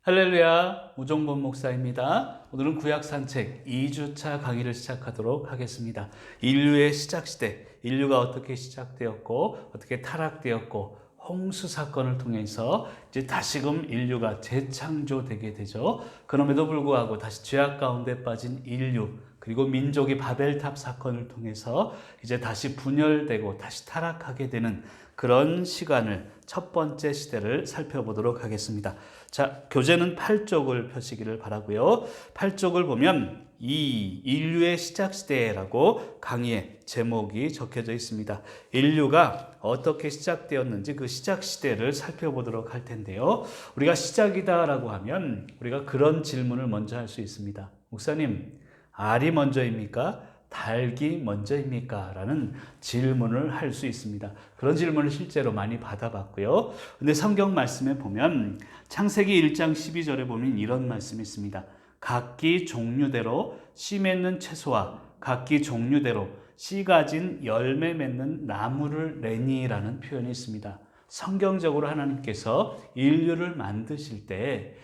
할렐루야, 우종범 목사입니다. 오늘은 구약 산책 2주차 강의를 시작하도록 하겠습니다. 인류의 시작 시대, 인류가 어떻게 시작되었고 어떻게 타락되었고 홍수 사건을 통해서 이제 다시금 인류가 재창조되게 되죠. 그럼에도 불구하고 다시 죄악 가운데 빠진 인류, 그리고 민족이 바벨탑 사건을 통해서 이제 다시 분열되고 다시 타락하게 되는 그런 시간을, 첫 번째 시대를 살펴보도록 하겠습니다. 자, 교재는 8쪽을 펴시기를 바라고요. 8쪽을 보면 이 인류의 시작 시대라고 강의의 제목이 적혀져 있습니다. 인류가 어떻게 시작되었는지 그 시작 시대를 살펴보도록 할 텐데요. 우리가 시작이다라고 하면 우리가 그런 질문을 먼저 할 수 있습니다. 목사님, 알이 먼저입니까? 닭이 먼저입니까? 라는 질문을 할 수 있습니다. 그런 질문을 실제로 많이 받아봤고요. 근데 성경 말씀에 보면 창세기 1장 12절에 보면 이런 말씀이 있습니다. 각기 종류대로 씨 맺는 채소와 각기 종류대로 씨 가진 열매 맺는 나무를 내니라는 표현이 있습니다. 성경적으로 하나님께서 인류를 만드실 때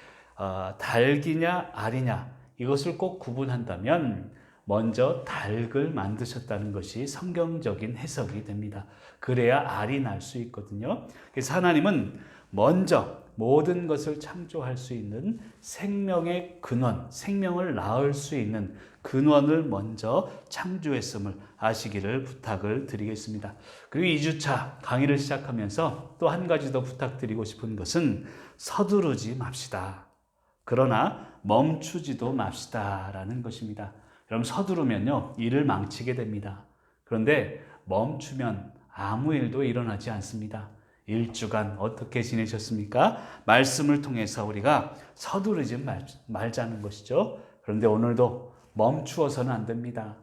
닭이냐 알이냐 이것을 꼭 구분한다면 먼저 닭을 만드셨다는 것이 성경적인 해석이 됩니다. 그래야 알이 날 수 있거든요. 그래서 하나님은 먼저 모든 것을 창조할 수 있는 생명의 근원, 생명을 낳을 수 있는 근원을 먼저 창조했음을 아시기를 부탁을 드리겠습니다. 그리고 2주차 강의를 시작하면서 또 한 가지 더 부탁드리고 싶은 것은 서두르지 맙시다. 그러나 멈추지도 맙시다라는 것입니다. 여러분, 서두르면요 일을 망치게 됩니다. 그런데 멈추면 아무 일도 일어나지 않습니다. 1주간 어떻게 지내셨습니까? 말씀을 통해서 우리가 서두르지 말자는 것이죠. 그런데 오늘도 멈추어서는 안 됩니다.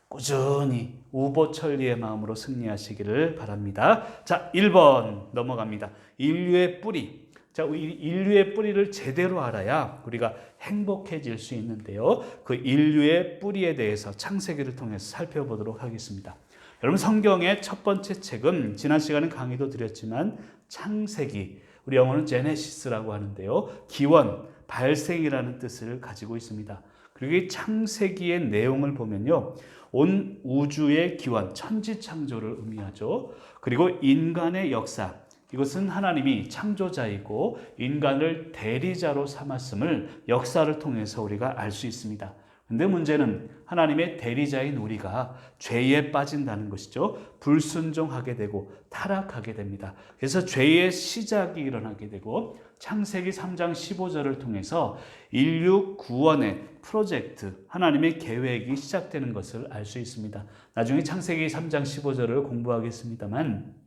꾸준히 우보천리의 마음으로 승리하시기를 바랍니다. 자, 1번 넘어갑니다. 인류의 뿌리. 자, 인류의 뿌리를 제대로 알아야 우리가 행복해질 수 있는데요. 그 인류의 뿌리에 대해서 창세기를 통해서 살펴보도록 하겠습니다. 여러분, 성경의 첫 번째 책은 지난 시간에 강의도 드렸지만 창세기, 우리 영어는 제네시스라고 하는데요. 기원, 발생이라는 뜻을 가지고 있습니다. 그리고 이 창세기의 내용을 보면요. 온 우주의 기원, 천지창조를 의미하죠. 그리고 인간의 역사, 이것은 하나님이 창조자이고 인간을 대리자로 삼았음을 역사를 통해서 우리가 알 수 있습니다. 그런데 문제는 하나님의 대리자인 우리가 죄에 빠진다는 것이죠. 불순종하게 되고 타락하게 됩니다. 그래서 죄의 시작이 일어나게 되고 창세기 3장 15절을 통해서 인류 구원의 프로젝트, 하나님의 계획이 시작되는 것을 알 수 있습니다. 나중에 창세기 3장 15절을 공부하겠습니다만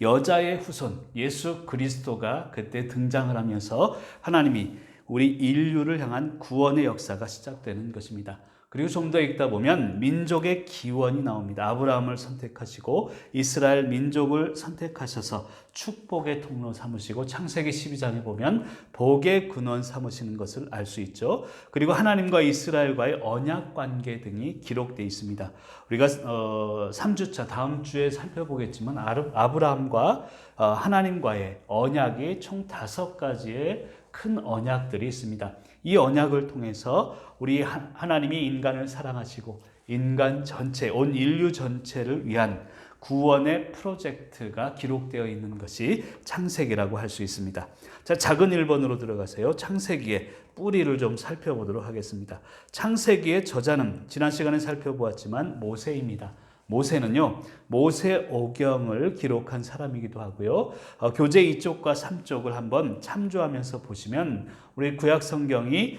여자의 후손 예수 그리스도가 그때 등장을 하면서 하나님이 우리 인류를 향한 구원의 역사가 시작되는 것입니다. 그리고 좀 더 읽다 보면 민족의 기원이 나옵니다. 아브라함을 선택하시고 이스라엘 민족을 선택하셔서 축복의 통로 삼으시고 창세기 12장에 보면 복의 근원 삼으시는 것을 알 수 있죠. 그리고 하나님과 이스라엘과의 언약 관계 등이 기록되어 있습니다. 우리가 3주차 다음 주에 살펴보겠지만 아브라함과 하나님과의 언약이 총 5가지의 큰 언약들이 있습니다. 이 언약을 통해서 우리 하나님이 인간을 사랑하시고 인간 전체, 온 인류 전체를 위한 구원의 프로젝트가 기록되어 있는 것이 창세기라고 할 수 있습니다. 자, 작은 1번으로 들어가세요. 창세기의 뿌리를 좀 살펴보도록 하겠습니다. 창세기의 저자는 지난 시간에 살펴보았지만 모세입니다. 모세는요, 모세오경을 기록한 사람이기도 하고요. 교재 2쪽과 3쪽을 한번 참조하면서 보시면 우리 구약 성경이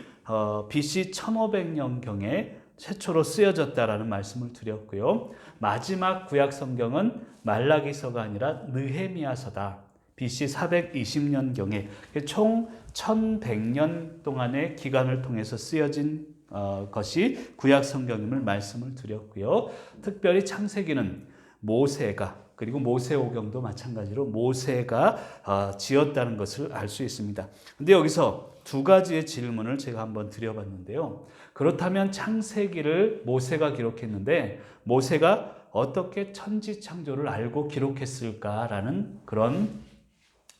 BC 1500년경에 최초로 쓰여졌다라는 말씀을 드렸고요. 마지막 구약 성경은 말라기서가 아니라 느헤미야서다. BC 420년경에 총 1100년 동안의 기간을 통해서 쓰여진 것이 구약 성경임을 말씀을 드렸고요. 특별히 창세기는 모세가, 그리고 모세오경도 마찬가지로 모세가 지었다는 것을 알 수 있습니다. 근데 여기서 2가지의 질문을 제가 한번 드려봤는데요. 그렇다면 창세기를 모세가 기록했는데 모세가 어떻게 천지창조를 알고 기록했을까라는 그런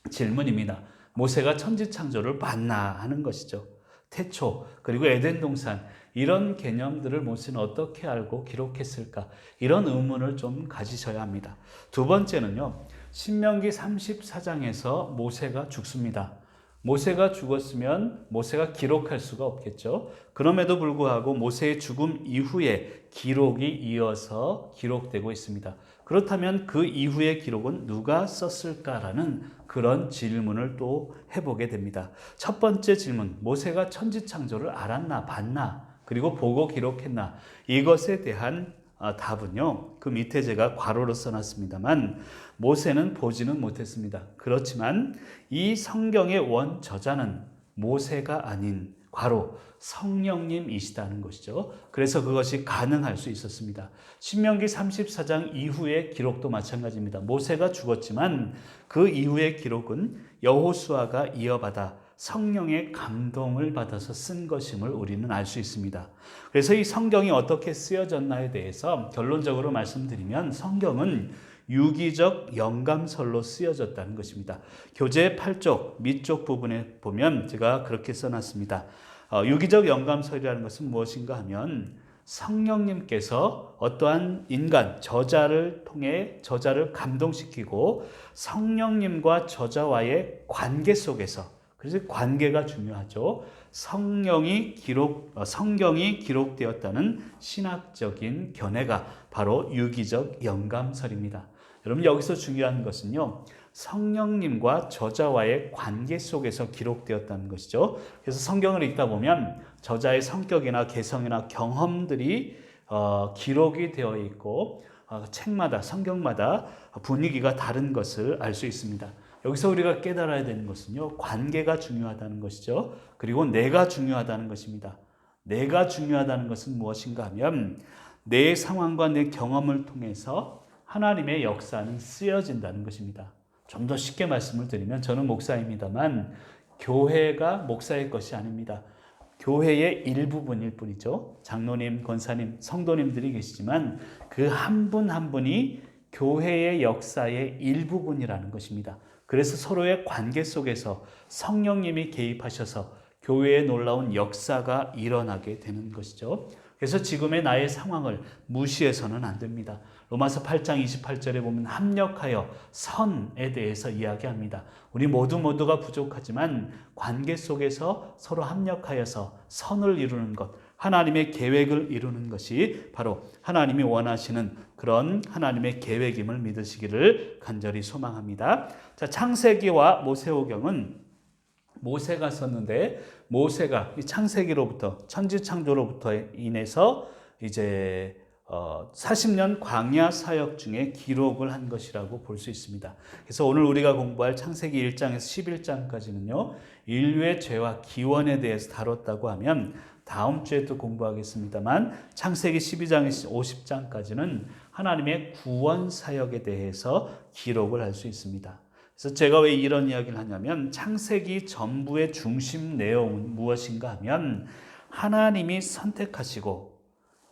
질문입니다. 모세가 천지창조를 봤나 하는 것이죠. 태초, 그리고 에덴 동산, 이런 개념들을 모세는 어떻게 알고 기록했을까? 이런 의문을 좀 가지셔야 합니다. 두 번째는요, 신명기 34장에서 모세가 죽습니다. 모세가 죽었으면 모세가 기록할 수가 없겠죠. 그럼에도 불구하고 모세의 죽음 이후에 기록이 이어서 기록되고 있습니다. 그렇다면 그 이후의 기록은 누가 썼을까라는 그런 질문을 또 해보게 됩니다. 첫 번째 질문, 모세가 천지창조를 알았나 봤나 그리고 보고 기록했나, 이것에 대한 답은요, 그 밑에 제가 괄호로 써놨습니다만 모세는 보지는 못했습니다. 그렇지만 이 성경의 원저자는 모세가 아닌 괄호 성령님이시다는 것이죠. 그래서 그것이 가능할 수 있었습니다. 신명기 34장 이후의 기록도 마찬가지입니다. 모세가 죽었지만 그 이후의 기록은 여호수아가 이어받아 성령의 감동을 받아서 쓴 것임을 우리는 알 수 있습니다. 그래서 이 성경이 어떻게 쓰여졌나에 대해서 결론적으로 말씀드리면 성경은 유기적 영감설로 쓰여졌다는 것입니다. 교재 8쪽 밑쪽 부분에 보면 제가 그렇게 써놨습니다. 유기적 영감설이라는 것은 무엇인가 하면 성령님께서 어떠한 인간, 저자를 통해 저자를 감동시키고 성령님과 저자와의 관계 속에서, 그래서 관계가 중요하죠. 성경이 기록되었다는 신학적인 견해가 바로 유기적 영감설입니다. 여러분, 여기서 중요한 것은요, 성령님과 저자와의 관계 속에서 기록되었다는 것이죠. 그래서 성경을 읽다 보면 저자의 성격이나 개성이나 경험들이 기록이 되어 있고 책마다, 성경마다 분위기가 다른 것을 알 수 있습니다. 여기서 우리가 깨달아야 되는 것은요, 관계가 중요하다는 것이죠. 그리고 내가 중요하다는 것입니다. 내가 중요하다는 것은 무엇인가 하면 내 상황과 내 경험을 통해서 하나님의 역사는 쓰여진다는 것입니다. 좀 더 쉽게 말씀을 드리면, 저는 목사입니다만 교회가 목사의 것이 아닙니다. 교회의 일부분일 뿐이죠. 장로님, 권사님, 성도님들이 계시지만 그 한 분 한 분이 교회의 역사의 일부분이라는 것입니다. 그래서 서로의 관계 속에서 성령님이 개입하셔서 교회의 놀라운 역사가 일어나게 되는 것이죠. 그래서 지금의 나의 상황을 무시해서는 안 됩니다. 로마서 8장 28절에 보면 합력하여 선에 대해서 이야기합니다. 우리 모두가 부족하지만 관계 속에서 서로 합력하여서 선을 이루는 것, 하나님의 계획을 이루는 것이 바로 하나님이 원하시는 그런 하나님의 계획임을 믿으시기를 간절히 소망합니다. 자, 창세기와 모세오경은 모세가 썼는데, 모세가 이 창세기로부터, 천지창조로부터 인해서 이제 40년 광야 사역 중에 기록을 한 것이라고 볼 수 있습니다. 그래서 오늘 우리가 공부할 창세기 1장에서 11장까지는요, 인류의 죄와 기원에 대해서 다뤘다고 하면 다음 주에 또 공부하겠습니다만 창세기 12장에서 50장까지는 하나님의 구원 사역에 대해서 기록을 할 수 있습니다. 그래서 제가 왜 이런 이야기를 하냐면, 창세기 전부의 중심 내용은 무엇인가 하면 하나님이 선택하시고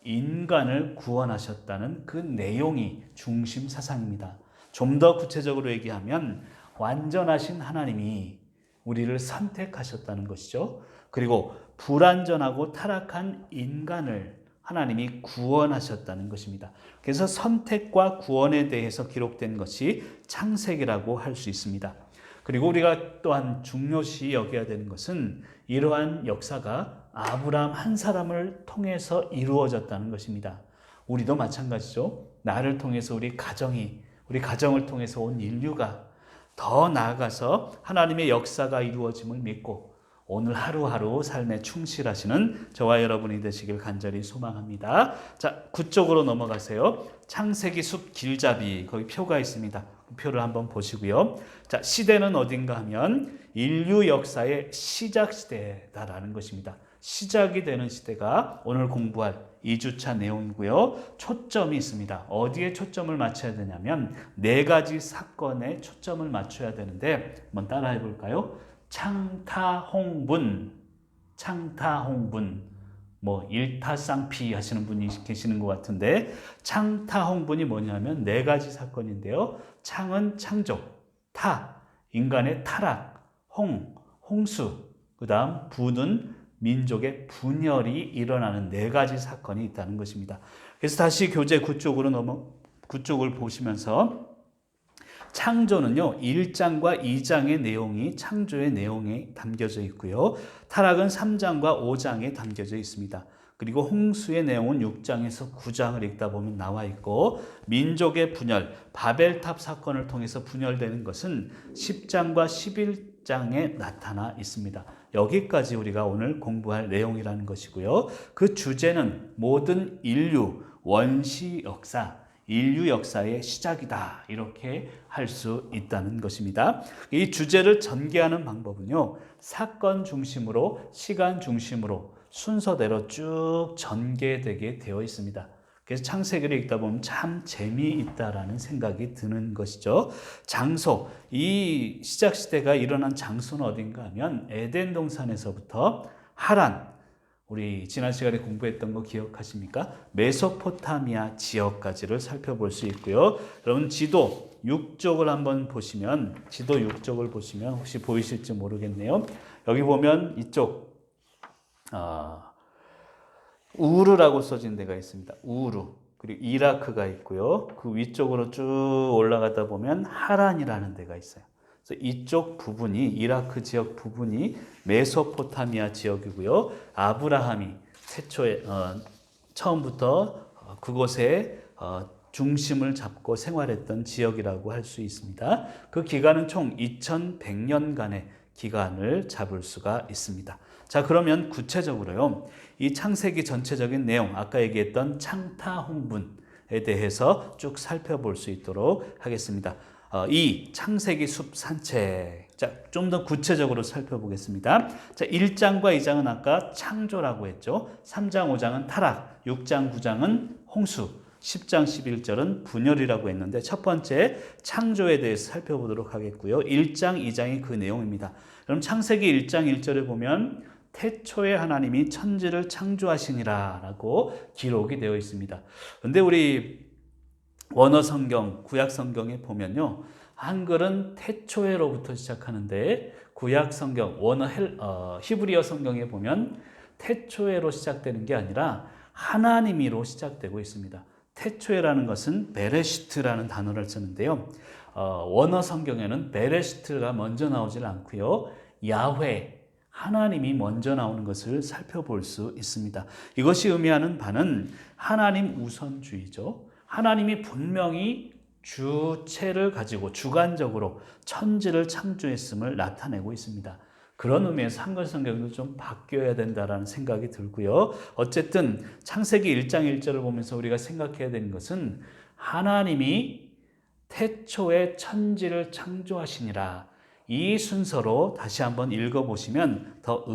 인간을 구원하셨다는 그 내용이 중심 사상입니다. 좀 더 구체적으로 얘기하면 완전하신 하나님이 우리를 선택하셨다는 것이죠. 그리고 불완전하고 타락한 인간을 하나님이 구원하셨다는 것입니다. 그래서 선택과 구원에 대해서 기록된 것이 창세기라고 할 수 있습니다. 그리고 우리가 또한 중요시 여겨야 되는 것은 이러한 역사가 아브라함 한 사람을 통해서 이루어졌다는 것입니다. 우리도 마찬가지죠. 나를 통해서 우리 가정을 통해서 온 인류가 더 나아가서 하나님의 역사가 이루어짐을 믿고 오늘 하루하루 삶에 충실하시는 저와 여러분이 되시길 간절히 소망합니다. 자, 9쪽으로 넘어가세요. 창세기 숲 길잡이, 거기 표가 있습니다. 그 표를 한번 보시고요. 자, 시대는 어딘가 하면 인류 역사의 시작 시대다라는 것입니다. 시작이 되는 시대가 오늘 공부할 2주차 내용이고요. 초점이 있습니다. 어디에 초점을 맞춰야 되냐면 4가지 사건에 초점을 맞춰야 되는데 한번 따라해 볼까요? 창타홍분, 뭐 일타쌍피 하시는 분이 계시는 것 같은데, 창타홍분이 뭐냐면 4가지 사건인데요. 창은 창조, 타, 인간의 타락, 홍수, 그 다음 부는 민족의 분열이 일어나는 네 가지 사건이 있다는 것입니다. 그래서 다시 교재 9쪽을 보시면서 창조는요, 1장과 2장의 내용이 창조의 내용에 담겨져 있고요. 타락은 3장과 5장에 담겨져 있습니다. 그리고 홍수의 내용은 6장에서 9장을 읽다 보면 나와 있고, 민족의 분열, 바벨탑 사건을 통해서 분열되는 것은 10장과 11장에 나타나 있습니다. 여기까지 우리가 오늘 공부할 내용이라는 것이고요. 그 주제는 모든 인류, 원시 역사, 인류 역사의 시작이다, 이렇게 할 수 있다는 것입니다. 이 주제를 전개하는 방법은요, 사건 중심으로, 시간 중심으로 순서대로 쭉 전개되게 되어 있습니다. 그래서 창세기를 읽다 보면 참 재미있다라는 생각이 드는 것이죠. 장소, 이 시작 시대가 일어난 장소는 어딘가 하면 에덴 동산에서부터 하란, 우리 지난 시간에 공부했던 거 기억하십니까? 메소포타미아 지역까지를 살펴볼 수 있고요. 여러분 지도 6쪽을 한번 보시면, 지도 6쪽을 보시면 혹시 보이실지 모르겠네요. 여기 보면 이쪽 우르라고 써진 데가 있습니다. 우르. 그리고 이라크가 있고요. 그 위쪽으로 쭉 올라가다 보면 하란이라는 데가 있어요. 그래서 이쪽 부분이, 이라크 지역 부분이 메소포타미아 지역이고요. 아브라함이 최초에 처음부터 그곳에 중심을 잡고 생활했던 지역이라고 할 수 있습니다. 그 기간은 총 2100년간의 기간을 잡을 수가 있습니다. 자, 그러면 구체적으로요, 이 창세기 전체적인 내용, 아까 얘기했던 창타 홍분에 대해서 쭉 살펴볼 수 있도록 하겠습니다. 이 창세기 숲 산책, 자, 좀 더 구체적으로 살펴보겠습니다. 자, 1장과 2장은 아까 창조라고 했죠. 3장, 5장은 타락, 6장, 9장은 홍수, 10장, 11절은 분열이라고 했는데, 첫 번째 창조에 대해서 살펴보도록 하겠고요. 1장, 2장이 그 내용입니다. 그럼 창세기 1장 1절에 보면 태초에 하나님이 천지를 창조하시니라 라고 기록이 되어 있습니다. 그런데 우리 원어 성경, 구약 성경에 보면요, 한글은 태초에로부터 시작하는데, 구약 성경, 히브리어 성경에 보면 태초에로 시작되는 게 아니라 하나님이로 시작되고 있습니다. 태초에라는 것은 베레시트라는 단어를 쓰는데요. 원어 성경에는 베레시트가 먼저 나오질 않고요. 야훼, 하나님이 먼저 나오는 것을 살펴볼 수 있습니다. 이것이 의미하는 바는 하나님 우선주의죠. 하나님이 분명히 주체를 가지고 주관적으로 천지를 창조했음을 나타내고 있습니다. 그런 의미에서 한글 성경도 좀 바뀌어야 된다라는 생각이 들고요. 어쨌든 창세기 1장 1절을 보면서 우리가 생각해야 되는 것은 하나님이 태초에 천지를 창조하시니라, 이 순서로 다시 한번 읽어보시면 더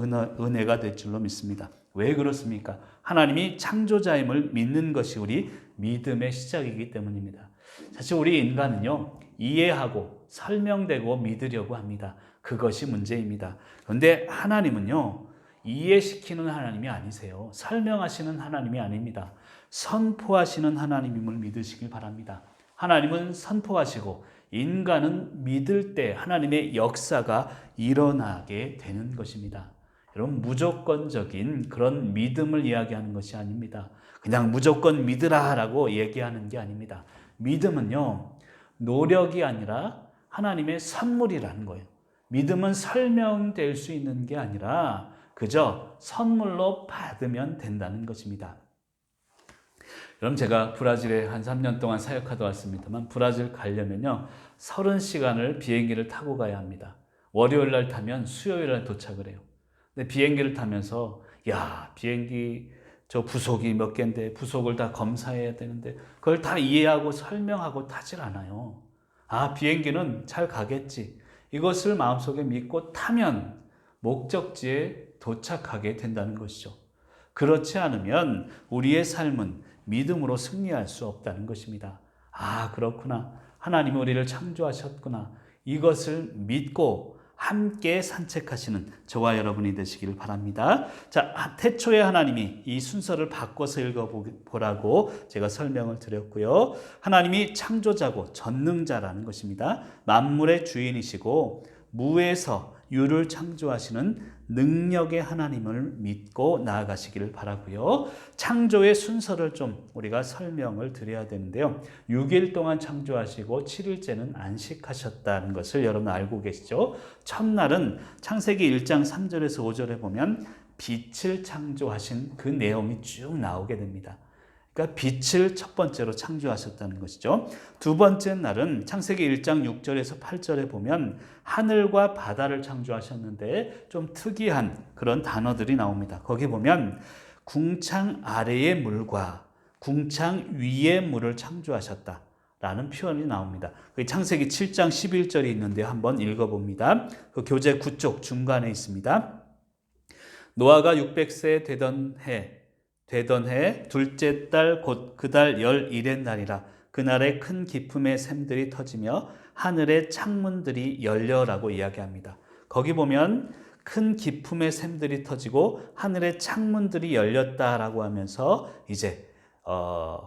은혜가 될 줄로 믿습니다. 왜 그렇습니까? 하나님이 창조자임을 믿는 것이 우리 믿음의 시작이기 때문입니다. 사실 우리 인간은요, 이해하고 설명되고 믿으려고 합니다. 그것이 문제입니다. 그런데 하나님은요, 이해시키는 하나님이 아니세요. 설명하시는 하나님이 아닙니다. 선포하시는 하나님임을 믿으시길 바랍니다. 하나님은 선포하시고 인간은 믿을 때 하나님의 역사가 일어나게 되는 것입니다. 여러분, 무조건적인 그런 믿음을 이야기하는 것이 아닙니다. 그냥 무조건 믿으라 라고 얘기하는 게 아닙니다. 믿음은요, 노력이 아니라 하나님의 선물이라는 거예요. 믿음은 설명될 수 있는 게 아니라 그저 선물로 받으면 된다는 것입니다. 여러분, 제가 브라질에 한 3년 동안 사역하다 왔습니다만, 브라질 가려면요 30시간을 비행기를 타고 가야 합니다. 월요일 날 타면 수요일 날 도착을 해요. 근데 비행기를 타면서 비행기 저 부속이 몇 개인데 부속을 다 검사해야 되는데 그걸 다 이해하고 설명하고 타질 않아요. 비행기는 잘 가겠지, 이것을 마음속에 믿고 타면 목적지에 도착하게 된다는 것이죠. 그렇지 않으면 우리의 삶은 믿음으로 승리할 수 없다는 것입니다. 그렇구나, 하나님이 우리를 창조하셨구나, 이것을 믿고 함께 산책하시는 저와 여러분이 되시길 바랍니다. 자, 태초에 하나님이, 이 순서를 바꿔서 읽어보라고 제가 설명을 드렸고요. 하나님이 창조자고 전능자라는 것입니다. 만물의 주인이시고 무에서 유를 창조하시는 능력의 하나님을 믿고 나아가시기를 바라고요. 창조의 순서를 좀 우리가 설명을 드려야 되는데요. 6일 동안 창조하시고 7일째는 안식하셨다는 것을 여러분 알고 계시죠? 첫날은 창세기 1장 3절에서 5절에 보면 빛을 창조하신 그 내용이 쭉 나오게 됩니다. 그러니까 빛을 첫 번째로 창조하셨다는 것이죠. 두 번째 날은 창세기 1장 6절에서 8절에 보면 하늘과 바다를 창조하셨는데 좀 특이한 그런 단어들이 나옵니다. 거기 보면 궁창 아래의 물과 궁창 위의 물을 창조하셨다 라는 표현이 나옵니다. 창세기 7장 11절이 있는데 한번 읽어봅니다. 그 교재 9쪽 중간에 있습니다. 노아가 600세 되던 해 둘째 달 곧 그 달 11의 날이라. 그날에 큰 기품의 샘들이 터지며 하늘의 창문들이 열려라고 이야기합니다. 거기 보면 큰 기품의 샘들이 터지고 하늘의 창문들이 열렸다라고 하면서 이제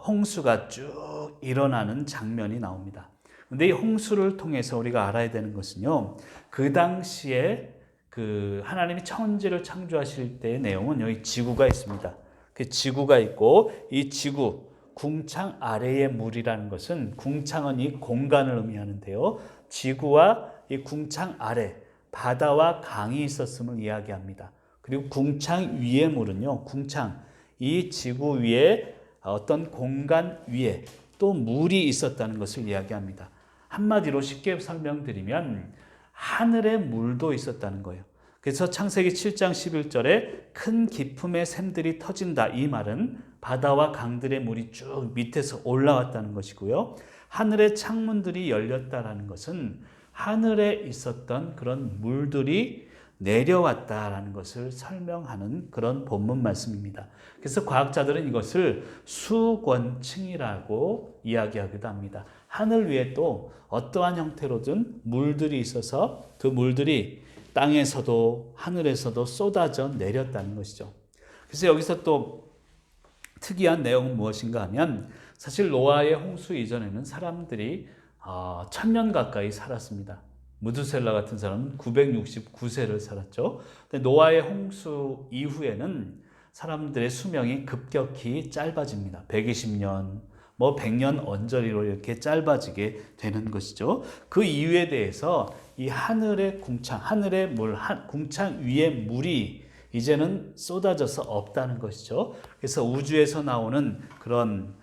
홍수가 쭉 일어나는 장면이 나옵니다. 근데 이 홍수를 통해서 우리가 알아야 되는 것은요, 그 당시에 그 하나님이 천지를 창조하실 때의 내용은 여기 지구가 있습니다. 그 지구가 있고 이 지구 궁창 아래의 물이라는 것은 궁창은 이 공간을 의미하는데요. 지구와 이 궁창 아래 바다와 강이 있었음을 이야기합니다. 그리고 궁창 위의 물은요. 궁창 이 지구 위에 어떤 공간 위에 또 물이 있었다는 것을 이야기합니다. 한마디로 쉽게 설명드리면 하늘의 물도 있었다는 거예요. 그래서 창세기 7장 11절에 큰 기품의 샘들이 터진다. 이 말은 바다와 강들의 물이 쭉 밑에서 올라왔다는 것이고요. 하늘의 창문들이 열렸다라는 것은 하늘에 있었던 그런 물들이 내려왔다라는 것을 설명하는 그런 본문 말씀입니다. 그래서 과학자들은 이것을 수권층이라고 이야기하기도 합니다. 하늘 위에 또 어떠한 형태로든 물들이 있어서 그 물들이 땅에서도 하늘에서도 쏟아져 내렸다는 것이죠. 그래서 여기서 또 특이한 내용은 무엇인가 하면 사실 노아의 홍수 이전에는 사람들이 1000년 가까이 살았습니다. 무드셀라 같은 사람은 969세를 살았죠. 근데 노아의 홍수 이후에는 사람들의 수명이 급격히 짧아집니다. 120년, 100년 언저리로 이렇게 짧아지게 되는 것이죠. 그 이유에 대해서 이 하늘의 궁창, 하늘의 물, 궁창 위의 물이 이제는 쏟아져서 없다는 것이죠. 그래서 우주에서 나오는 그런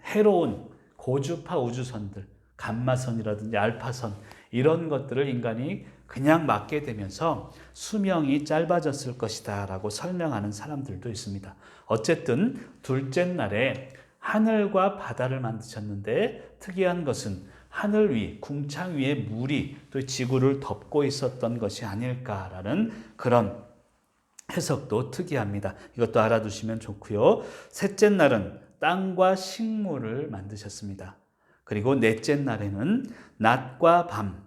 해로운 고주파 우주선들, 감마선이라든지 알파선 이런 것들을 인간이 그냥 맞게 되면서 수명이 짧아졌을 것이다 라고 설명하는 사람들도 있습니다. 어쨌든 둘째 날에 하늘과 바다를 만드셨는데 특이한 것은 하늘 위, 궁창 위에 물이 또 지구를 덮고 있었던 것이 아닐까라는 그런 해석도 특이합니다. 이것도 알아두시면 좋고요. 셋째 날은 땅과 식물을 만드셨습니다. 그리고 넷째 날에는 낮과 밤,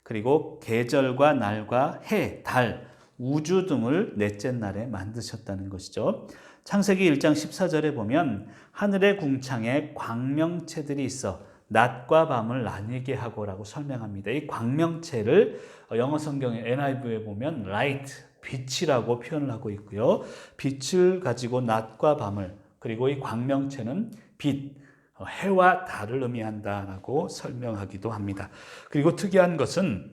그리고 계절과 날과 해, 달, 우주 등을 넷째 날에 만드셨다는 것이죠. 창세기 1장 14절에 보면 하늘의 궁창에 광명체들이 있어 낮과 밤을 나뉘게 하고라고 설명합니다. 이 광명체를 영어 성경의 NIV에 보면 light, 빛이라고 표현을 하고 있고요. 빛을 가지고 낮과 밤을, 그리고 이 광명체는 빛, 해와 달을 의미한다라고 설명하기도 합니다. 그리고 특이한 것은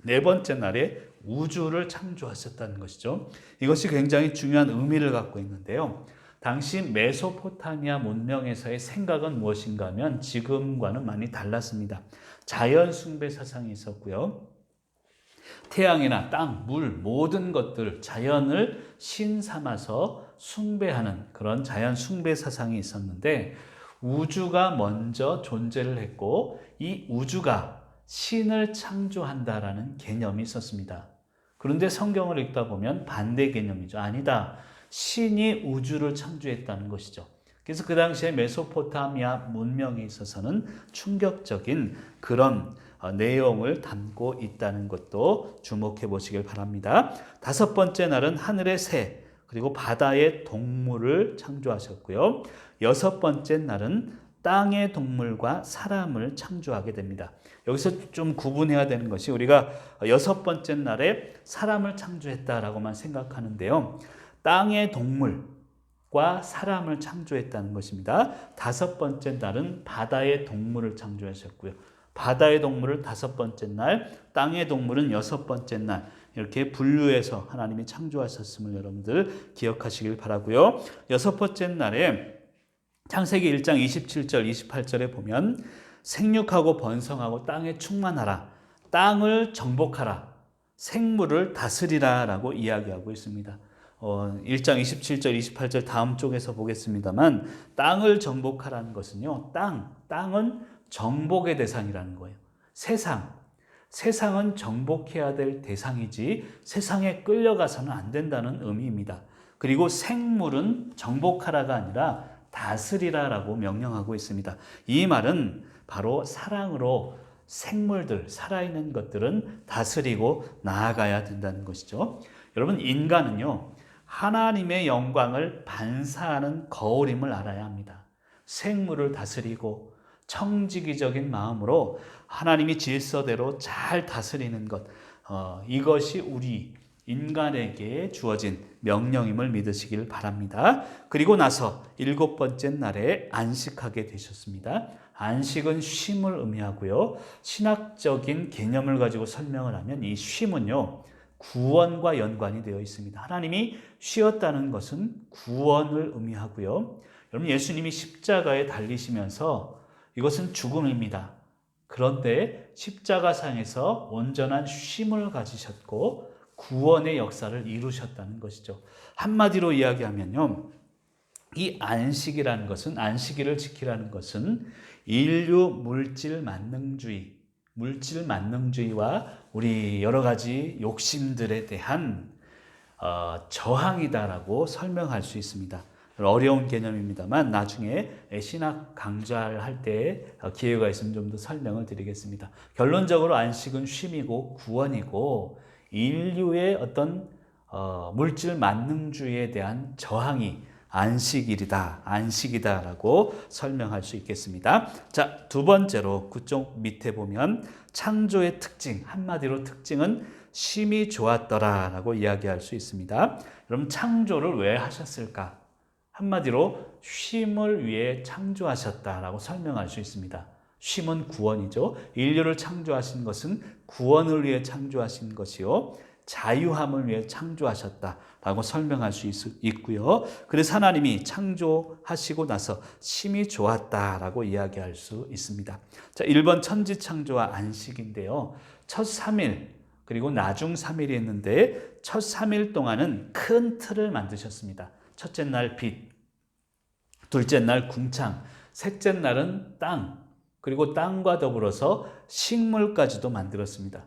네 번째 날에 우주를 창조하셨다는 것이죠. 이것이 굉장히 중요한 의미를 갖고 있는데요. 당시 메소포타미아 문명에서의 생각은 무엇인가 하면 지금과는 많이 달랐습니다. 자연 숭배 사상이 있었고요. 태양이나 땅, 물, 모든 것들, 자연을 신 삼아서 숭배하는 그런 자연 숭배 사상이 있었는데 우주가 먼저 존재를 했고 이 우주가 신을 창조한다라는 개념이 있었습니다. 그런데 성경을 읽다 보면 반대 개념이죠. 아니다. 신이 우주를 창조했다는 것이죠. 그래서 그 당시에 메소포타미아 문명에 있어서는 충격적인 그런 내용을 담고 있다는 것도 주목해 보시길 바랍니다. 다섯 번째 날은 하늘의 새, 그리고 바다의 동물을 창조하셨고요. 여섯 번째 날은 땅의 동물과 사람을 창조하게 됩니다. 여기서 좀 구분해야 되는 것이 우리가 6번째 날에 사람을 창조했다라고만 생각하는데요. 땅의 동물과 사람을 창조했다는 것입니다. 5번째 날은 바다의 동물을 창조하셨고요. 바다의 동물을 5번째 날, 땅의 동물은 6번째 날, 이렇게 분류해서 하나님이 창조하셨음을 여러분들 기억하시길 바라고요. 6번째 날에 창세기 1장 27절 28절에 보면 생육하고 번성하고 땅에 충만하라, 땅을 정복하라, 생물을 다스리라 라고 이야기하고 있습니다. 1장 27절 28절 다음 쪽에서 보겠습니다만, 땅을 정복하라는 것은요, 땅은 정복의 대상이라는 거예요. 세상은 정복해야 될 대상이지 세상에 끌려가서는 안 된다는 의미입니다. 그리고 생물은 정복하라가 아니라 다스리라라고 명령하고 있습니다. 이 말은 바로 사랑으로 생물들, 살아있는 것들은 다스리고 나아가야 된다는 것이죠. 여러분, 인간은요, 하나님의 영광을 반사하는 거울임을 알아야 합니다. 생물을 다스리고 청지기적인 마음으로 하나님이 질서대로 잘 다스리는 것, 이것이 우리 인간에게 주어진 명령임을 믿으시길 바랍니다. 그리고 나서 7번째 날에 안식하게 되셨습니다. 안식은 쉼을 의미하고요. 신학적인 개념을 가지고 설명을 하면 이 쉼은요, 구원과 연관이 되어 있습니다. 하나님이 쉬었다는 것은 구원을 의미하고요. 여러분, 예수님이 십자가에 달리시면서 이것은 죽음입니다. 그런데 십자가상에서 온전한 쉼을 가지셨고 구원의 역사를 이루셨다는 것이죠. 한마디로 이야기하면요, 이 안식이라는 것은, 안식일을 지키라는 것은 인류 물질 만능주의와 우리 여러 가지 욕심들에 대한 저항이다라고 설명할 수 있습니다. 어려운 개념입니다만 나중에 신학 강좌를 할 때 기회가 있으면 좀 더 설명을 드리겠습니다. 결론적으로 안식은 쉼이고 구원이고 인류의 어떤 물질 만능주의에 대한 저항이 안식이다라고 설명할 수 있겠습니다. 자, 2번째로 그쪽 밑에 보면 창조의 특징, 한마디로 특징은 쉼이 좋았더라라고 이야기할 수 있습니다. 여러분, 창조를 왜 하셨을까? 한마디로 쉼을 위해 창조하셨다라고 설명할 수 있습니다. 쉼은 구원이죠. 인류를 창조하신 것은 구원을 위해 창조하신 것이요, 자유함을 위해 창조하셨다라고 설명할 수 있고요. 그래서 하나님이 창조하시고 나서 쉼이 좋았다라고 이야기할 수 있습니다. 자, 1번 천지창조와 안식인데요. 첫 3일 그리고 나중 3일이 있는데 첫 3일 동안은 큰 틀을 만드셨습니다. 첫째 날 빛, 둘째 날 궁창, 셋째 날은 땅, 그리고 땅과 더불어서 식물까지도 만들었습니다.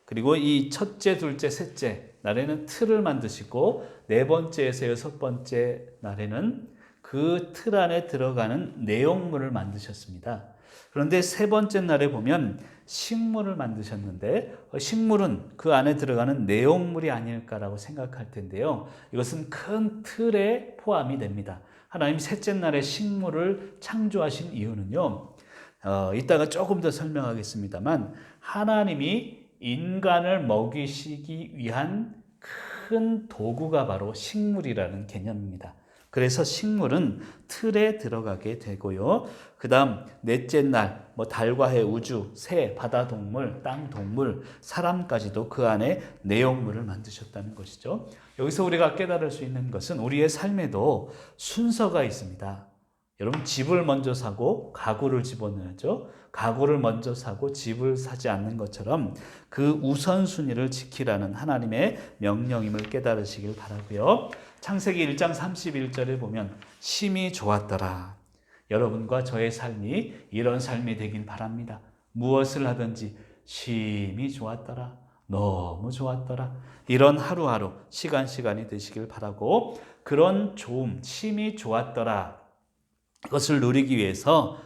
그리고 이 첫째, 둘째, 셋째 날에는 틀을 만드시고 네 번째에서 6번째 날에는 그 틀 안에 들어가는 내용물을 만드셨습니다. 그런데 세 번째 날에 보면 식물을 만드셨는데 식물은 그 안에 들어가는 내용물이 아닐까라고 생각할 텐데요. 이것은 큰 틀에 포함이 됩니다. 하나님 셋째 날에 식물을 창조하신 이유는요, 이따가 조금 더 설명하겠습니다만 하나님이 인간을 먹이시기 위한 큰 도구가 바로 식물이라는 개념입니다. 그래서 식물은 틀에 들어가게 되고요. 그 다음 넷째 날 달과 해, 우주, 새, 바다 동물, 땅 동물, 사람까지도 그 안에 내용물을 만드셨다는 것이죠. 여기서 우리가 깨달을 수 있는 것은 우리의 삶에도 순서가 있습니다. 여러분, 집을 먼저 사고 가구를 집어넣어야죠. 가구를 먼저 사고 집을 사지 않는 것처럼 그 우선순위를 지키라는 하나님의 명령임을 깨달으시길 바라고요. 창세기 1장 31절에 보면 쉼이 좋았더라. 여러분과 저의 삶이 이런 삶이 되긴 바랍니다. 무엇을 하든지 쉼이 좋았더라. 너무 좋았더라. 이런 하루하루 시간이 되시길 바라고, 그런 좋음, 쉼이 좋았더라, 그것을 누리기 위해서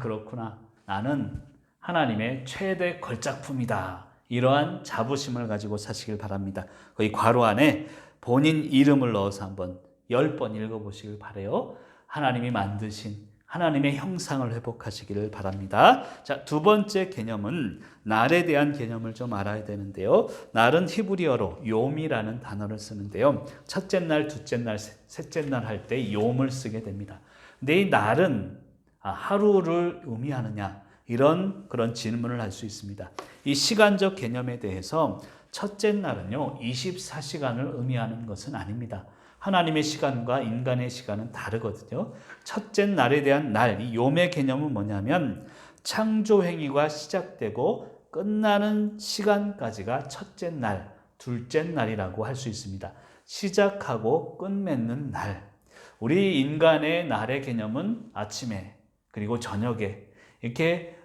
그렇구나, 나는 하나님의 최대 걸작품이다, 이러한 자부심을 가지고 사시길 바랍니다. 거기 괄호 안에 본인 이름을 넣어서 한번 10번 읽어보시길 바라요. 하나님이 만드신 하나님의 형상을 회복하시기를 바랍니다. 자, 두 번째 개념은 날에 대한 개념을 좀 알아야 되는데요. 날은 히브리어로 욤이라는 단어를 쓰는데요. 첫째 날, 둘째 날, 셋째 날 할 때 욤을 쓰게 됩니다. 근데 이 날은 하루를 의미하느냐, 그런 질문을 할 수 있습니다. 이 시간적 개념에 대해서 첫째 날은요, 24시간을 의미하는 것은 아닙니다. 하나님의 시간과 인간의 시간은 다르거든요. 첫째 날에 대한 날, 이 욤의 개념은 뭐냐면 창조 행위가 시작되고 끝나는 시간까지가 첫째 날, 둘째 날이라고 할 수 있습니다. 시작하고 끝맺는 날. 우리 인간의 날의 개념은 아침에 그리고 저녁에 이렇게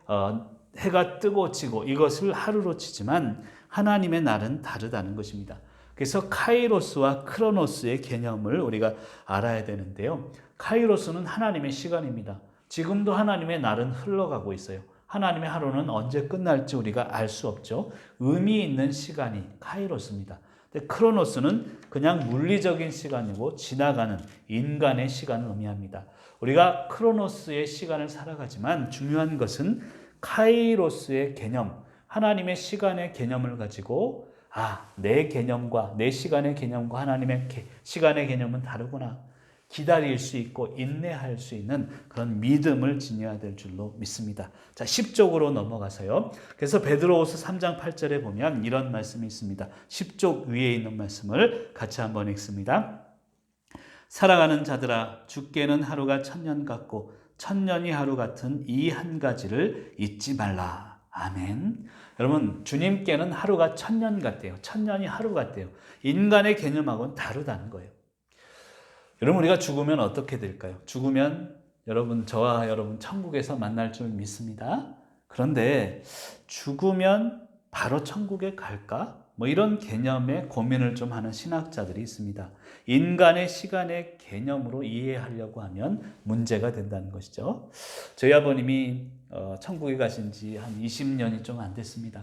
해가 뜨고 지고 이것을 하루로 치지만 하나님의 날은 다르다는 것입니다. 그래서 카이로스와 크로노스의 개념을 우리가 알아야 되는데요. 카이로스는 하나님의 시간입니다. 지금도 하나님의 날은 흘러가고 있어요. 하나님의 하루는 언제 끝날지 우리가 알 수 없죠. 의미 있는 시간이 카이로스입니다. 근데 크로노스는 그냥 물리적인 시간이고 지나가는 인간의 시간을 의미합니다. 우리가 크로노스의 시간을 살아가지만 중요한 것은 카이로스의 개념, 하나님의 시간의 개념을 가지고 내 개념과 내 시간의 개념과 하나님의 시간의 개념은 다르구나. 기다릴 수 있고 인내할 수 있는 그런 믿음을 지녀야 될 줄로 믿습니다. 자, 10쪽으로 넘어가서요. 그래서 베드로후서 3장 8절에 보면 이런 말씀이 있습니다. 10쪽 위에 있는 말씀을 같이 한번 읽습니다. 사랑하는 자들아, 주께는 하루가 천년 같고 천년이 하루 같은 이 한 가지를 잊지 말라. 아멘. 여러분, 주님께는 하루가 천년 같대요. 천년이 하루 같대요. 인간의 개념하고는 다르다는 거예요. 여러분, 우리가 죽으면 어떻게 될까요? 죽으면 저와 여러분 천국에서 만날 줄 믿습니다. 그런데 죽으면 바로 천국에 갈까? 이런 개념의 고민을 좀 하는 신학자들이 있습니다. 인간의 시간의 개념으로 이해하려고 하면 문제가 된다는 것이죠. 저희 아버님이 천국에 가신 지 한 20년이 좀 안 됐습니다.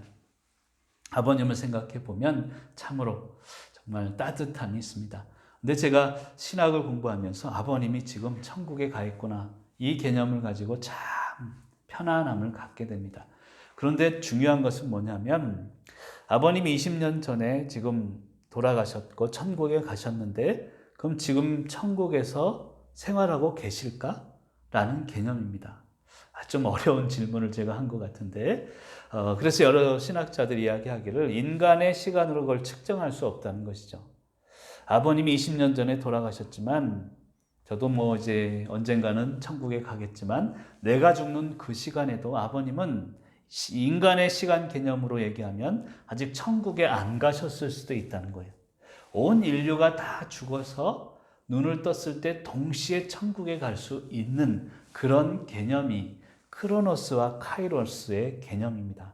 아버님을 생각해 보면 참으로 정말 따뜻함이 있습니다. 근데 제가 신학을 공부하면서 아버님이 지금 천국에 가 있구나, 이 개념을 가지고 참 편안함을 갖게 됩니다. 그런데 중요한 것은 뭐냐면 아버님이 20년 전에 지금 돌아가셨고 천국에 가셨는데 그럼 지금 천국에서 생활하고 계실까? 라는 개념입니다. 좀 어려운 질문을 제가 한 것 같은데 그래서 여러 신학자들이 이야기하기를 인간의 시간으로 그걸 측정할 수 없다는 것이죠. 아버님이 20년 전에 돌아가셨지만 저도 이제 언젠가는 천국에 가겠지만 내가 죽는 그 시간에도 아버님은 인간의 시간 개념으로 얘기하면 아직 천국에 안 가셨을 수도 있다는 거예요. 온 인류가 다 죽어서 눈을 떴을 때 동시에 천국에 갈 수 있는 그런 개념이 크로노스와 카이로스의 개념입니다.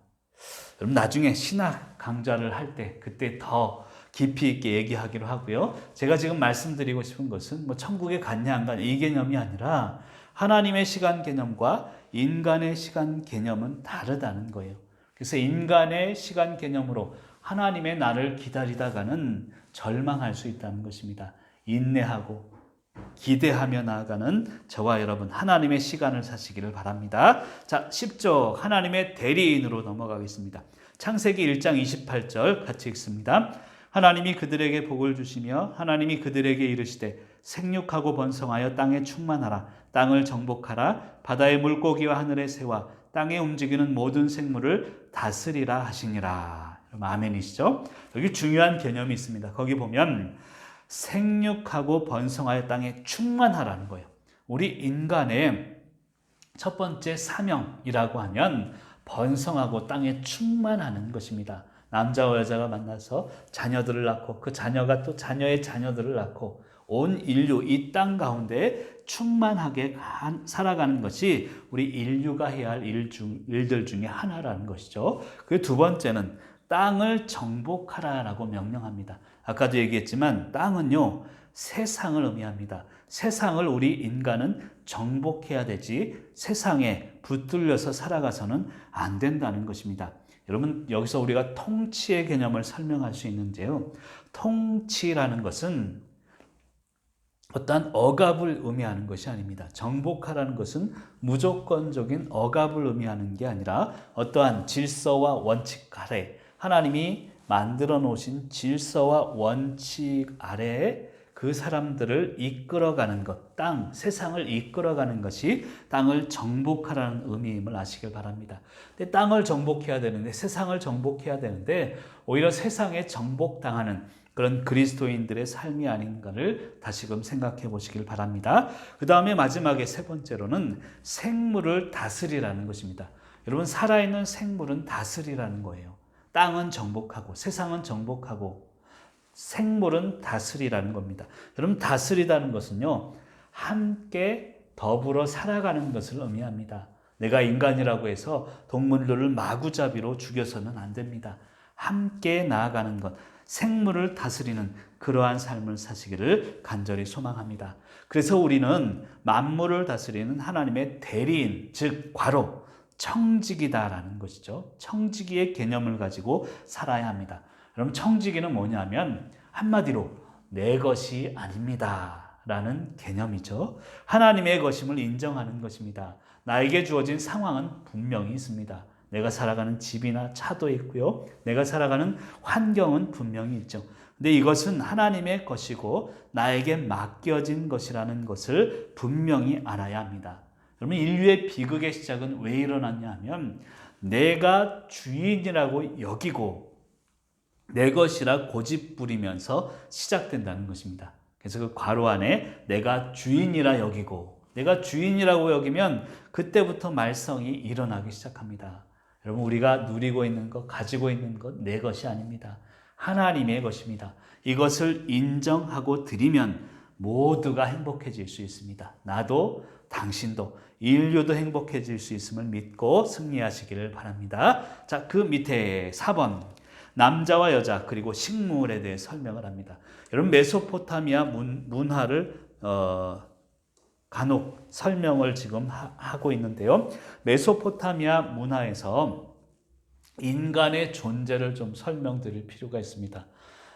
여러분, 나중에 신학 강좌를 할 때 그때 더 깊이 있게 얘기하기로 하고요. 제가 지금 말씀드리고 싶은 것은 천국에 갔냐 안 갔냐 이 개념이 아니라 하나님의 시간 개념과 인간의 시간 개념은 다르다는 거예요. 그래서 인간의 시간 개념으로 하나님의 날을 기다리다가는 절망할 수 있다는 것입니다. 인내하고 기대하며 나아가는 저와 여러분, 하나님의 시간을 사시기를 바랍니다. 자, 10조 하나님의 대리인으로 넘어가겠습니다. 창세기 1장 28절 같이 읽습니다. 하나님이 그들에게 복을 주시며 하나님이 그들에게 이르시되 생육하고 번성하여 땅에 충만하라. 땅을 정복하라. 바다의 물고기와 하늘의 새와 땅에 움직이는 모든 생물을 다스리라 하시니라. 아멘이시죠? 여기 중요한 개념이 있습니다. 거기 보면 생육하고 번성하여 땅에 충만하라는 거예요. 우리 인간의 첫 번째 사명이라고 하면 번성하고 땅에 충만하는 것입니다. 남자와 여자가 만나서 자녀들을 낳고 그 자녀가 또 자녀의 자녀들을 낳고 온 인류 이 땅 가운데 충만하게 살아가는 것이 우리 인류가 해야 할 일들 중에 하나라는 것이죠. 그 두 번째는 땅을 정복하라라고 명령합니다. 아까도 얘기했지만 땅은요, 세상을 의미합니다. 세상을 우리 인간은 정복해야 되지 세상에 붙들려서 살아가서는 안 된다는 것입니다. 여러분, 여기서 우리가 통치의 개념을 설명할 수 있는데요. 통치라는 것은 어떠한 억압을 의미하는 것이 아닙니다. 정복하라는 것은 무조건적인 억압을 의미하는 게 아니라 어떠한 질서와 원칙 아래, 하나님이 만들어 놓으신 질서와 원칙 아래에 그 사람들을 이끌어가는 것, 세상을 이끌어가는 것이 땅을 정복하라는 의미임을 아시길 바랍니다. 근데 땅을 정복해야 되는데, 세상을 정복해야 되는데 오히려 세상에 정복당하는 그런 그리스도인들의 삶이 아닌가를 다시금 생각해 보시길 바랍니다. 그 다음에 마지막에 세 번째로는 생물을 다스리라는 것입니다. 여러분, 살아있는 생물은 다스리라는 거예요. 땅은 정복하고 세상은 정복하고 생물은 다스리라는 겁니다. 여러분, 다스리다는 것은요, 함께 더불어 살아가는 것을 의미합니다. 내가 인간이라고 해서 동물들을 마구잡이로 죽여서는 안 됩니다. 함께 나아가는 것, 생물을 다스리는 그러한 삶을 사시기를 간절히 소망합니다. 그래서 우리는 만물을 다스리는 하나님의 대리인, 즉 과로, 청지기다라는 것이죠. 청지기의 개념을 가지고 살아야 합니다. 그럼 청지기는 뭐냐면 한마디로 내 것이 아닙니다 라는 개념이죠. 하나님의 것임을 인정하는 것입니다. 나에게 주어진 상황은 분명히 있습니다. 내가 살아가는 집이나 차도 있고요. 내가 살아가는 환경은 분명히 있죠. 근데 이것은 하나님의 것이고 나에게 맡겨진 것이라는 것을 분명히 알아야 합니다. 여러분, 인류의 비극의 시작은 왜 일어났냐 하면 내가 주인이라고 여기고 내 것이라 고집부리면서 시작된다는 것입니다. 그래서 그 괄호 안에 내가 주인이라 여기고, 내가 주인이라고 여기면 그때부터 말썽이 일어나기 시작합니다. 여러분, 우리가 누리고 있는 것, 가지고 있는 것 내 것이 아닙니다. 하나님의 것입니다. 이것을 인정하고 드리면 모두가 행복해질 수 있습니다. 나도 당신도 인류도 행복해질 수 있음을 믿고 승리하시기를 바랍니다. 자, 그 밑에 4번 남자와 여자 그리고 식물에 대해 설명을 합니다. 여러분, 메소포타미아 문화를 간혹 설명을 지금 하고 있는데요. 메소포타미아 문화에서 인간의 존재를 좀 설명드릴 필요가 있습니다.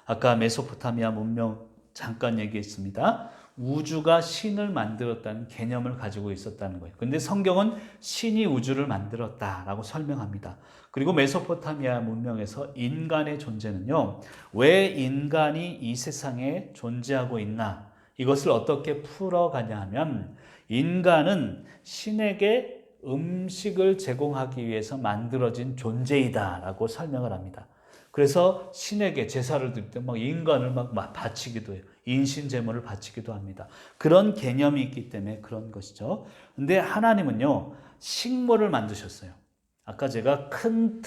아까 메소포타미아 문명 잠깐 얘기했습니다. 우주가 신을 만들었다는 개념을 가지고 있었다는 거예요. 근데 성경은 신이 우주를 만들었다라고 설명합니다. 그리고 메소포타미아 문명에서 인간의 존재는요, 왜 인간이 이 세상에 존재하고 있나? 이것을 어떻게 풀어가냐 하면 인간은 신에게 음식을 제공하기 위해서 만들어진 존재이다라고 설명을 합니다. 그래서 신에게 제사를 드릴 때 막 인간을 막 바치기도 해요. 인신 제물을 바치기도 합니다. 그런 개념이 있기 때문에 그런 것이죠. 근데 하나님은요, 식물을 만드셨어요. 아까 제가 큰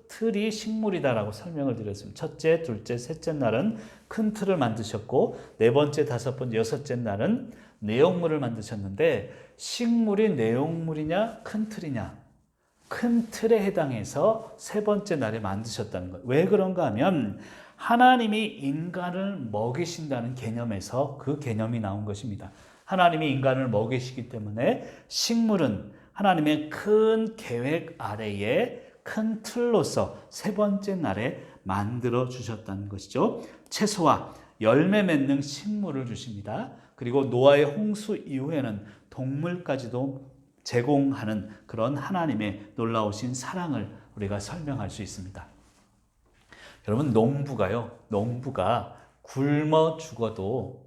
틀이 식물이다라고 설명을 드렸습니다. 첫째, 둘째, 셋째 날은 큰 틀을 만드셨고, 네 번째, 다섯 번째, 여섯째 날은 내용물을 만드셨는데, 식물이 내용물이냐 큰 틀이냐? 큰 틀에 해당해서 세 번째 날에 만드셨다는 거예요. 왜 그런가 하면 하나님이 인간을 먹이신다는 개념에서 그 개념이 나온 것입니다. 하나님이 인간을 먹이시기 때문에 식물은 하나님의 큰 계획 아래에 큰 틀로서 세 번째 날에 만들어 주셨다는 것이죠. 채소와 열매 맺는 식물을 주십니다. 그리고 노아의 홍수 이후에는 동물까지도 제공하는 그런 하나님의 놀라우신 사랑을 우리가 설명할 수 있습니다. 여러분, 농부가 굶어 죽어도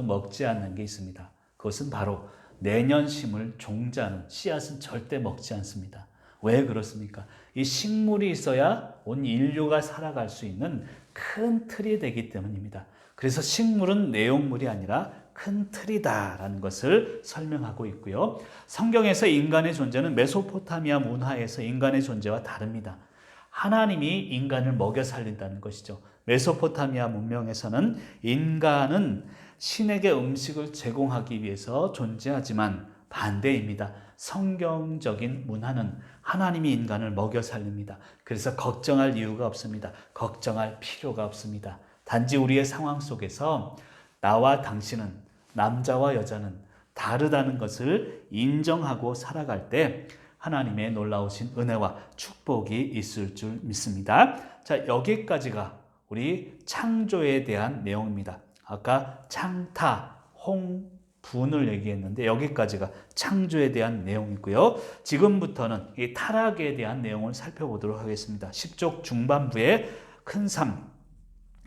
먹지 않는 게 있습니다. 그것은 바로 내년 심을 종자는 씨앗은 절대 먹지 않습니다. 왜 그렇습니까? 이 식물이 있어야 온 인류가 살아갈 수 있는 큰 틀이 되기 때문입니다. 그래서 식물은 내용물이 아니라 큰 틀이다라는 것을 설명하고 있고요. 성경에서 인간의 존재는 메소포타미아 문화에서 인간의 존재와 다릅니다. 하나님이 인간을 먹여 살린다는 것이죠. 메소포타미아 문명에서는 인간은 신에게 음식을 제공하기 위해서 존재하지만 반대입니다. 성경적인 문화는 하나님이 인간을 먹여 살립니다. 그래서 걱정할 이유가 없습니다. 걱정할 필요가 없습니다. 단지 우리의 상황 속에서 나와 당신은, 남자와 여자는 다르다는 것을 인정하고 살아갈 때 하나님의 놀라우신 은혜와 축복이 있을 줄 믿습니다. 자, 여기까지가 우리 창조에 대한 내용입니다. 아까 창타, 홍분을 얘기했는데 여기까지가 창조에 대한 내용이고요. 지금부터는 이 타락에 대한 내용을 살펴보도록 하겠습니다. 10쪽 중반부에 큰 삶,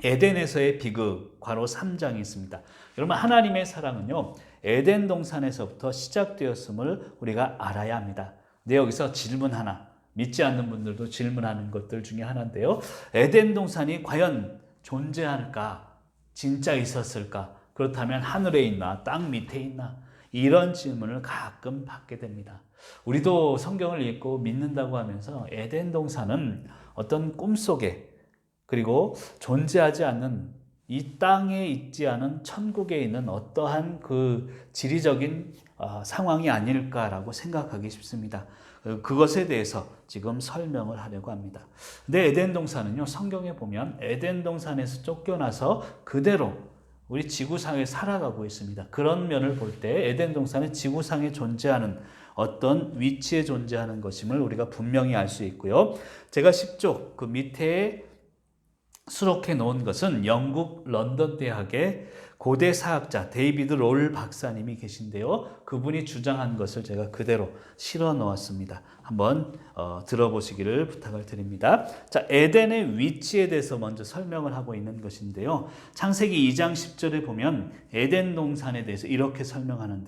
에덴에서의 비극, 괄호 3장이 있습니다. 여러분, 하나님의 사랑은요, 에덴 동산에서부터 시작되었음을 우리가 알아야 합니다. 근데 여기서 질문 하나, 믿지 않는 분들도 질문하는 것들 중에 하나인데요. 에덴 동산이 과연 존재할까? 진짜 있었을까? 그렇다면 하늘에 있나? 땅 밑에 있나? 이런 질문을 가끔 받게 됩니다. 우리도 성경을 읽고 믿는다고 하면서 에덴 동산은 어떤 꿈속에, 그리고 존재하지 않는 이 땅에 있지 않은 천국에 있는 어떠한 그 지리적인 상황이 아닐까라고 생각하기 쉽습니다. 그것에 대해서 지금 설명을 하려고 합니다. 근데 에덴 동산은요, 성경에 보면 에덴 동산에서 쫓겨나서 그대로 우리 지구상에 살아가고 있습니다. 그런 면을 볼 때 에덴 동산은 지구상에 존재하는 어떤 위치에 존재하는 것임을 우리가 분명히 알 수 있고요. 제가 10쪽 그 밑에 수록해 놓은 것은 영국 런던 대학의 고대 사학자 데이비드 롤 박사님이 계신데요. 그분이 주장한 것을 제가 그대로 실어 놓았습니다. 한번 들어보시기를 부탁을 드립니다. 자, 에덴의 위치에 대해서 먼저 설명을 하고 있는 것인데요. 창세기 2장 10절에 보면 에덴 동산에 대해서 이렇게 설명하는데